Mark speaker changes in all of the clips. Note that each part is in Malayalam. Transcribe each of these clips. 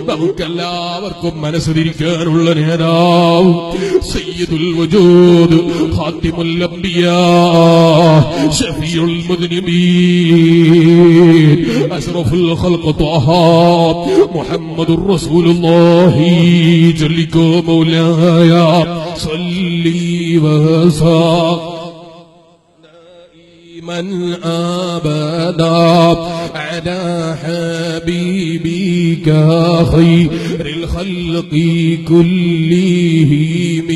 Speaker 1: നമുക്കെല്ലാവർക്കും മനസ്സുതിരിക്കാനുള്ള നേതാവ് സയ്യിദുൽ വജൂദ് ഖാതിമുൽ അംബിയാ ശഫീഉൽ മുദ്നിബീൻ അശ്റഫുൽ ഖൽഖ് ത്വഹ മുഹമ്മദുർ റസൂലുള്ളാഹി ജല്ലികോ മൗലായ സല്ലി വസല്ലം من أبدا على حبيبك خير الخلق كلهم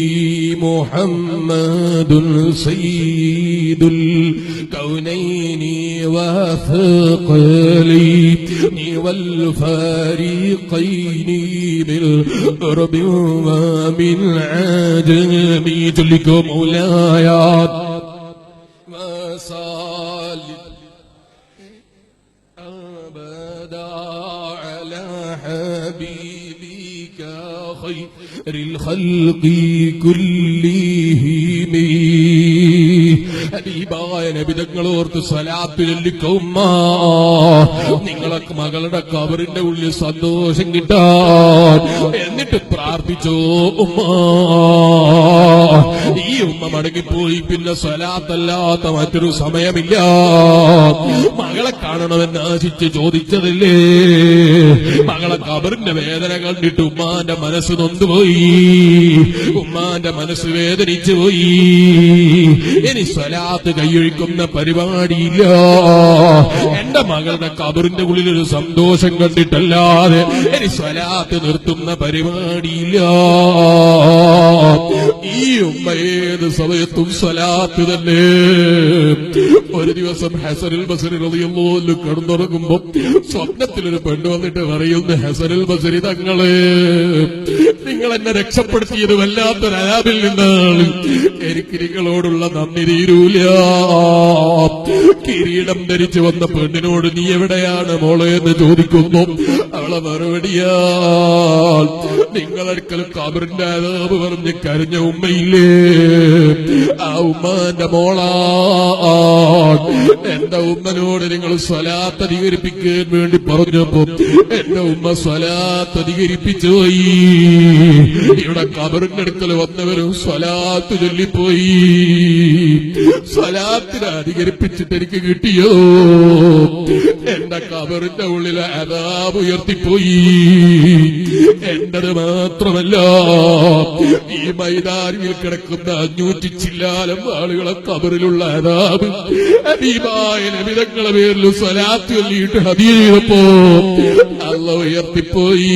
Speaker 1: محمد سيد الكونين وثقلين والفريقين بالقرب ومن عجم تلك مولاي أبدا على حبيبك خير الخلق كلهم ഹബീബായ നബി തങ്ങളോർത്ത് സ്വലാത്ത് ചൊല്ലിക്കൗമ്മ നിങ്ങളൊക്കെ മകളുടെ ഖബറിന്റെ ഉള്ളിൽ സന്തോഷം കിട്ടാൻ എന്നിട്ട് പ്രാർത്ഥിച്ചോ ഉമ്മ. ഈ ഉമ്മ മടങ്ങിപ്പോയി പിന്നെ സ്വലാത്തല്ലാത്ത മറ്റൊരു സമയമില്ല. മകളെ കാണണമെന്ന് ആശിച്ച് ചോദിച്ചതല്ലേ. മകളെ ഖബറിന്റെ വേദന കണ്ടിട്ട് ഉമ്മാന്റെ മനസ്സ് നൊന്തുപോയി, ഉമ്മാന്റെ മനസ്സ് വേദനിച്ചു പോയി. ഇനി സ്വലാത്ത് കൈയൊഴിക്കുന്ന പരിപാടിയില്ല. എന്റെ മകളുടെ ഖബറിന്റെ ഉള്ളിൽ ഒരു സന്തോഷം കണ്ടിട്ടല്ലാതെ ഇനി സ്വലാത്ത് നിർത്തുന്ന പരിപാടിയില്ല. ഈ ഉമ്മ ഏത് സമയത്തും സ്വലാത്ത് തന്നെ. ഒരു ദിവസം ഹസനുൽ ബസരി റളിയല്ലാഹു അൻഹു കിടന്നുറങ്ങുമ്പോ സ്വപ്നത്തിലൊരു പെണ്ണ് വന്നിട്ട് പറയുന്നു, ഹസനുൽ ബസരി തങ്ങളെ, നിങ്ങൾ എന്നെ രക്ഷപ്പെടുത്തിയത് വല്ലാത്തൊരു അലാബിൽ നിന്നാണ്. എനിക്ക് നിങ്ങളോടുള്ള നന്ദി തീരൂല. കിരീടം ധരിച്ചു വന്ന പെണ്ണിനോട് നീ എവിടെയാണ് മോളെ എന്ന് ചോദിക്കുന്നു. അവളെ മറുപടിയാൽ നിങ്ങളൊരിക്കൽ ഖബറിന്റെ അദാബ് പറഞ്ഞ് കരഞ്ഞ ഉമ്മയില്ലേ, ആ ഉമ്മാന്റെ മോളാ. എന്റെ ഉമ്മനോട് നിങ്ങൾ സ്വലാത്ത് അധികരിപ്പിക്കാൻ വേണ്ടി പറഞ്ഞപ്പോ എന്റെ ഉമ്മ സ്വലാത്ത് അധികരിപ്പിച്ചു പോയി. ഇവിടെ ഖബറിന്റെ അടുക്കൽ വന്നവരും സ്വലാത്ത് ചൊല്ലിപ്പോയി. സ്വലാത്തിനെ അധികരിപ്പിച്ചിട്ട് എനിക്ക് കിട്ടിയോ? എന്റെ ഖബറിന്റെ ഉള്ളിലെ അദാബ് ഉയർത്തിപ്പോയി. എന്റത് മാത്രമല്ല, ഈ മൈതാനിയിൽ കിടക്കുന്ന 500 ചില്ലാനം ആളുകളെ ഖബറിലുള്ള അദാബ് ഹബീബായ നബി തങ്ങളുടെ പേരിൽ സ്വലാത്ത് ചൊല്ലിയിട്ട് ഹദിയ ചെയ്തപ്പോ അല്ലാഹു ഉയർത്തിപ്പോയി.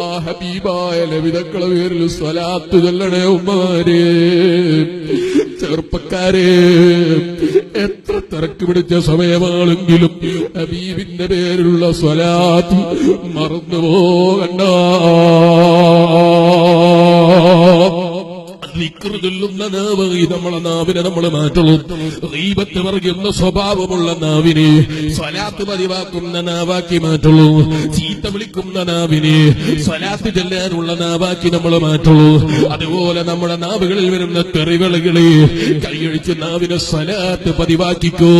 Speaker 1: ആ ഹബീബായ നബി തങ്ങളുടെ പേരിൽ സ്വലാത്ത് ചൊല്ലണേ ഉമ്മാരെ. ചെറുപ്പക്കാരെ, എത്ര തിരക്ക് പിടിച്ച സമയമാണെങ്കിലും ഹബീബിന്റെ പേരിലുള്ള സ്വലാത്ത് മറന്നുപോകണ്ട. ദിക്ർ ചൊല്ലുന്ന നാവ്, നമ്മളെ നാവിനെ നമ്മൾ മാറ്റുള്ളൂ. ഗീബത്ത് പറയുന്ന സ്വഭാവമുള്ള നാവിനെ സ്വലാത്ത് പതിവാക്കുന്ന നാവാക്കി മാറ്റുള്ളൂ. ചീത്ത വിളിക്കുന്ന നാവിനെ സ്വലാത്ത് ചൊല്ലാനുള്ള നാവാക്കി നമ്മൾ മാറ്റുള്ളൂ. അതുപോലെ നമ്മുടെ നാവുകളിൽ വരുന്ന തെറിവിളകളെ കൈയൊഴിച്ച് നാവിനെ സ്വലാത്ത് പതിവാക്കിക്കോ.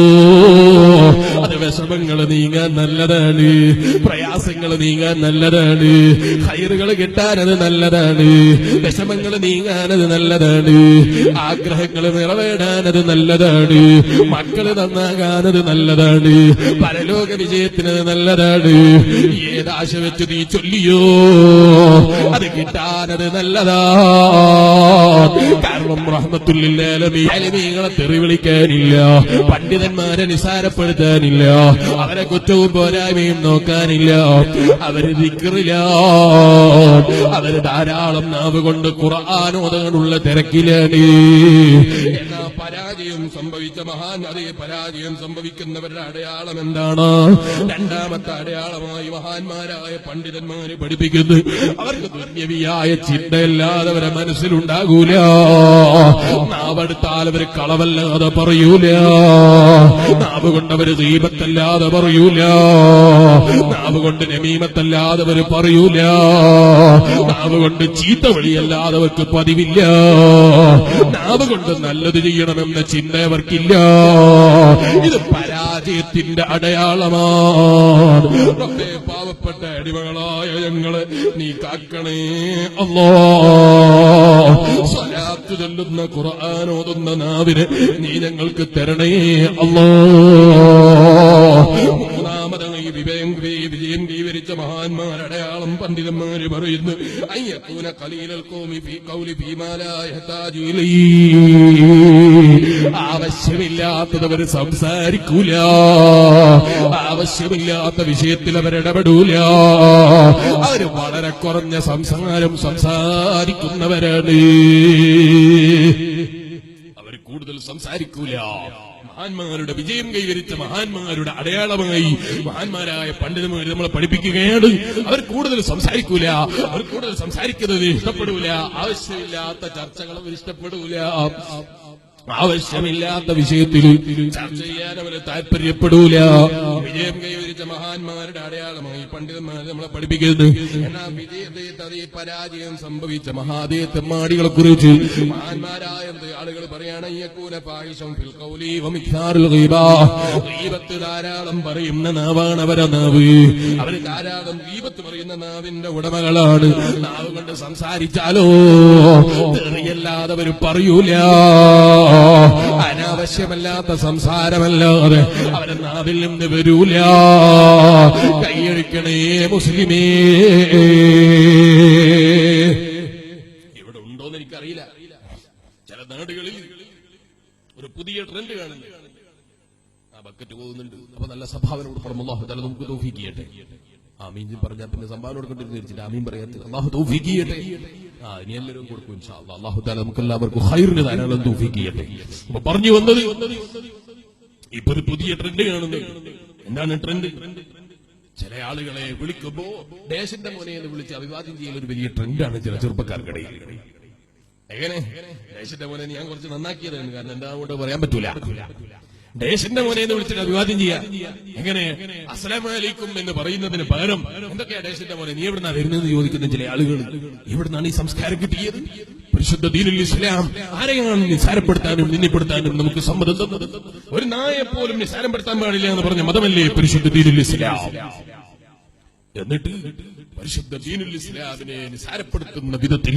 Speaker 1: അത് വിഷമങ്ങൾ നീങ്ങാൻ നല്ലതാണ്, പ്രയാസങ്ങൾ നീങ്ങാൻ നല്ലതാണ്, ഖൈറുകൾ കിട്ടാനത് നല്ലതാണ്, വിഷമങ്ങൾ നീങ്ങാനത് നല്ലതാണ്, ആഗ്രഹങ്ങൾ നിറവേടാനത് നല്ലതാണ്, മക്കള് നന്നാകാനത് നല്ലതാണ്, പരലോക വിജയത്തിനത് നല്ലതാണ്. ഏതാശ വെച്ച് നീ ചൊല്ലിയോ അത് കിട്ടാനത് നല്ലതാ. കാരണം റഹ്മത്തുൽ ലിൽ ആലമീൻ, ആലിമീങ്ങളെ തെറി വിളിക്കാനില്ല, പണ്ഡിതന്മാരെ നിസാരപ്പെടുത്താനില്ല, അവരെ കുറ്റവും പോരായ്മയും നോക്കാനില്ല. അവര് ദിക്റിലാണ്, അവര് ധാരാളം നാവ് കൊണ്ട് ഖുർആൻ ഓതാനുള്ള തിരക്കിലാണ്. എന്നാ പരാജയം സംഭവിച്ച മഹാൻ, അതേ പരാജയം സംഭവിക്കുന്നവരുടെ അടയാളം എന്താണ്? രണ്ടാമത്തെ അടയാളമായി മഹാന്മാരായ പണ്ഡിതന്മാര് പഠിപ്പിക്കുന്നത്, അവർക്ക് ദുന്യവിയായ ചിന്തയല്ലാതെ അവരെ മനസ്സിലുണ്ടാകൂല. നാവെടുത്താൽ അവര് കളവല്ലാതെ പറയൂല, നാവ് കൊണ്ടവര് ദീപത്തല്ലാതെ പറയൂല, നാവ് കൊണ്ട് നമീമത്തല്ലാതെ അവര് പറയൂല, നാവ് കൊണ്ട് ചീത്ത വഴിയല്ലാതെ അവർക്ക് പതിവില്ല. നാവ് കൊണ്ട് നല്ലത് ചെയ്യും, ചെയ്യണമെന്ന ചിന്ത അവർക്കില്ല. ഇത് പരാജയത്തിന്റെ അടയാളമാണ്. റബ്ബേ, പാവപ്പെട്ട അടിമകളായ ഞങ്ങളെ നീ കാക്കണേ അല്ലാഹ്. സ്വലാത്ത് ചൊല്ലുന്ന ഖുർആൻ ഓതുന്ന നാവിനെ നീ ഞങ്ങൾക്ക് തരണേ അല്ലാഹ്. മൂന്നാമതായി വിജയം കൈവരിച്ച മഹാന്മാരുടെ അടയാളം പണ്ഡിതന്മാര് പറയുന്നു, അയ്യകൂന ഖലീലൽ ഖൗമി ഫീ ഖൗലി ഫീമാ ലാ യഹ്താജു ഇലൈഹി. ആവശ്യമില്ലാത്തത് അവർ സംസാരിക്കൂല, ആവശ്യമില്ലാത്ത വിഷയത്തിൽ അവരിടപെടൂല. അവർ വളരെ കുറഞ്ഞ സംസാരം സംസാരിക്കുന്നവരാണ്. അവർ കൂടുതൽ സംസാരിക്കൂല. മഹാന്മാരുടെ വിജയം കൈവരിച്ച മഹാന്മാരുടെ അടയാളമായി മഹാന്മാരായ പണ്ഡിതന്മാർ നമ്മളെ പഠിപ്പിക്കുകയാണ്. അവർ കൂടുതൽ സംസാരിക്കൂല, അവർ കൂടുതൽ സംസാരിക്കുന്നത് ഇഷ്ടപ്പെടൂല. ആവശ്യമില്ലാത്ത ചർച്ചകൾ അവർ ഇഷ്ടപ്പെടൂല. ആവശ്യമില്ലാത്ത വിഷയത്തിൽ ചർച്ച ചെയ്യാൻ അവന് താല്പര്യപ്പെടൂല. വിജയം കൈവരിച്ച മഹാന്മാരുടെ അടയാളമായി പണ്ഡിതന്മാർ നമ്മളെ പഠിപ്പിക്കുന്നത്. എന്നാൽ വിജയത്തെ പരാജയം സംഭവിച്ച മഹാദേവന്മാടികളെ കുറിച്ച് മഹാന്മാരായ ആളുകൾ പറയാണ്, ധാരാളം പറയുന്ന നാവാണ് അവരെ നാവ്. അവർ ധാരാളം ഗീബത്ത് പറയുന്ന നാവിന്റെ ഉടമകളാണ്. നാവ് കൊണ്ട് സംസാരിച്ചാലോ തെറിയല്ലാതെ അവർ പറയൂല. അനാവശ്യമല്ലാത്ത സംസാരമല്ലാതെ അവരെ നാവിൽ നിന്ന് വരൂല. കൈയടിക്കണേ മുസ്ലിമേ. ഇവിടെ ഉണ്ടോന്ന് എനിക്കറിയില്ല. ചില നാടുകളിൽ ഒരു പുതിയ ട്രെൻഡ് കാണുന്നു. ആ ബക്കറ്റ് പോകുന്നുണ്ട്, അപ്പൊ നല്ല സംഭാവന കൊടുക്കണം. അല്ലാഹു തആല നമുക്ക് തൗഫീഖ് ചെയ്യട്ടെ. ആമീൻ പറഞ്ഞാൽ പിന്നെ സംഭാവന കൊടുക്കേണ്ടി വെച്ചിട്ട് ആമീൻ പറയാത്ത അല്ലാഹു തൗഫീഖ് ചെയ്യട്ടെ. ഇനി എല്ലാവരും കൊടുക്കും ഇൻഷാ അല്ലാഹ്. അല്ലാഹു തആല നമുക്ക് എല്ലാവർക്കും ഖൈറിന് ധാരാളം തൗഫീഖ് ചെയ്യട്ടെ. അപ്പൊ പറഞ്ഞു വന്നത്, ഇപ്പൊ ഒരു പുതിയ ട്രെൻഡ് കാണുന്നു. എന്താണ് ട്രെൻഡ്? ചില ആളുകളെ വിളിക്കുമ്പോ ദേശന്റെ മോനെ എന്ന് വിളിച്ച് അഭിവാദ്യം ചെയ്യൽ ഒരു വലിയ ട്രെൻഡാണ് ചില ചെറുപ്പക്കാർക്കിടയിൽ. എങ്ങനെ ദേശന്റെ മോനെ ഞാൻ കുറച്ച് നന്നാക്കിയതാണ്, കാരണം എന്താ കൊണ്ട് പറയാൻ പറ്റൂല. ദേശന്റെ മോനെ എന്ന് വിളിച്ചിട്ട് അഭിവാദ്യം ചെയ്യാം. എങ്ങനെ? അസ്സലാമു അലൈക്കും എന്ന് പറയുന്നതിന് പകരം എന്തൊക്കെയാ ദേശന്റെ മോനെ, നീ എവിടുന്നാ വരുന്നതെന്ന് ചോദിക്കുന്ന ചില ആളുകൾ. എവിടുന്നാണ് ഈ സംസ്കാരം കിട്ടിയത്? പരിശുദ്ധ ദീനുൽ ഇസ്ലാം ആരെയാണ് നിസാരപ്പെടുത്താനും നിന്ദിപ്പെടുത്താനും നമുക്ക് സമ്മതം തന്നത്? ഒരു നായെ പോലും നിസാരപ്പെടുത്താൻ പാടില്ല എന്ന് പറഞ്ഞ മതമല്ലേ പരിശുദ്ധ ദീനുൽ ഇസ്ലാം? എന്നിട്ട് പരിശുദ്ധ ദീനുൽ ഇസ്ലാമിനെ നിസാരപ്പെടുത്തുന്ന വിധത്തിൽ